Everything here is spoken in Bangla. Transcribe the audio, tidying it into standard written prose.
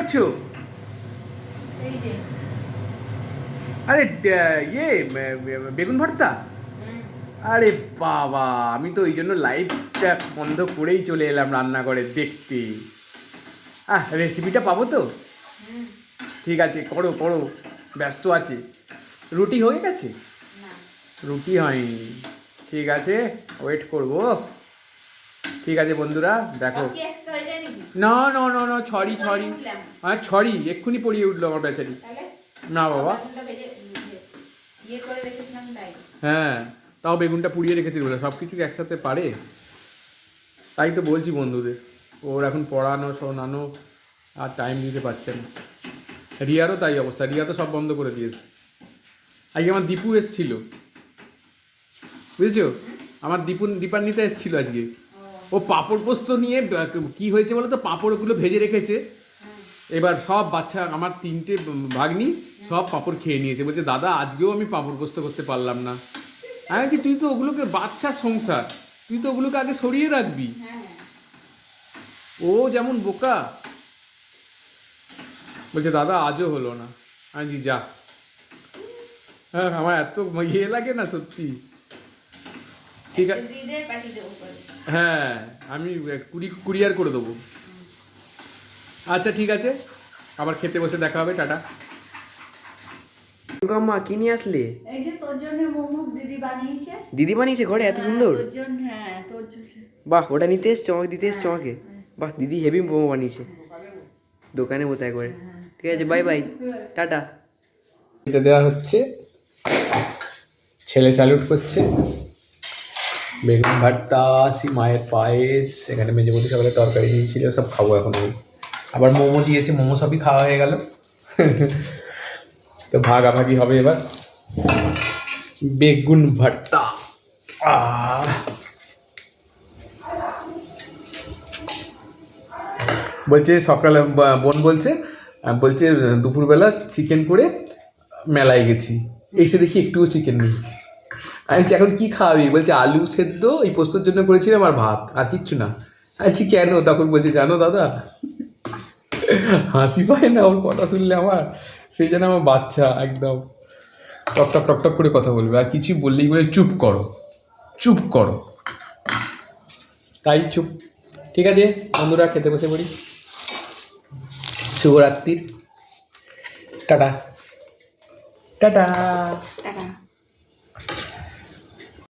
করছো? আরে বেগুন ভর্তা। আরে বাবা, আমি তো ওই জন্য লাইভটা বন্ধ করেই চলে এলাম রান্নাঘরে দেখতে। রেসিপিটা পাবো তো? ঠিক আছে, করো করো, ব্যস্ত আছে। রুটি হয়ে গেছে? রুটি হয়নি, ঠিক আছে, ওয়েট করবো। ঠিক আছে বন্ধুরা, দেখো। না না না না, ছড়ি ছড়ি, হ্যাঁ ছড়ি, এক্ষুনি পড়িয়ে উঠলো আমার বেচারি। না বাবা, হ্যাঁ তাও বেগুনটা পুড়িয়ে রেখেছি বলে সব কিছু একসাথে পারে? তাই তো বলছি বন্ধুদের, ওর এখন পড়ানো শোনানো আর টাইম দিতে পারছে না। রিয়ারও তাই অবস্থা, রিয়া তো সব বন্ধ করে দিয়েছে। আজকে আমার দীপু এসছিল, বুঝেছো? আমার দীপান্বিতা এসছিল আজকে। ও পাঁপড় পোস্ত নিয়ে কি হয়েছে বলো তো, পাঁপড়গুলো ভেজে রেখেছে, এবার সব বাচ্চা আমার 3টে ভাগ্নি সব পাঁপড় খেয়ে নিয়েছে। বলছে দাদা আজকেও আমি পাঁপড় পোস্ত করতে পারলাম না। আমি কি, তুই তো ওগুলোকে, বাচ্চার সংসার, তুই তো ওগুলোকে আগে সরিয়ে রাখবি। ও যেমন বোকা, বলছে দাদা আজও হলো না। আমি যা, হ্যাঁ আমার এত ইয়ে লাগে না সত্যি। ঠিক আছে, হ্যাঁ আমি কুরিয়ার করে দেবো। আচ্ছা ঠিক আছে, আবার খেতে বসে দেখা হবে, টাটা। মা কি নিয়ে আসলে? এই যে তোর জন্য মোমো দিদি বানিয়েছে। দিদি বানিয়েছে ঘরে এত সুন্দর? তোর জন্য, হ্যাঁ তোর জন্য। বাহ, ওটা নিতে এসছো, আমাকে দিতে এসছো আমাকে? বাহ, দিদি হেভি মোমো বানিয়েছে দোকানের মতো একবারে। ঠিক আছে, বাই বাই, টাটা। এটা দেওয়া হচ্ছে, ছেলে স্যালুট করছে। বেগুন ভর্তা, মায়ের পায়েস, এখানে মেজবতী সকালে তরকারি দিয়েছিল, সব খাবো এখন। আবার মোমো দিয়েছে, মোমো সবই খাওয়া হয়ে গেল। তো ভাগাভাগি হবে এবার। বেগুন ভর্তা, বলছে সকালে বোন বলছে বলছে দুপুরবেলা চিকেন করে মেলায় গেছি, এসে দেখি একটুও চিকেন নেই। আমি বলছি এখন কী খাওয়াবি? বলছে আলু সেদ্ধ এই পোস্তর জন্য করেছিলাম আর ভাত, আর কিচ্ছু না। আমি বলছি কেন? তখন বলছে জানো দাদা, হাসি পায় না ওর কথা শুনলে আমার, সেই জন্য আমার বাচ্চা একদম টকটক টকটক করে কথা বলবে, আর কিছু বললেই বলে চুপ করো চুপ করো, তাই চুপ। ঠিক আছে বন্ধুরা, খেতে বসে পড়ি। শুভরাত্রির, টাটা টাটা।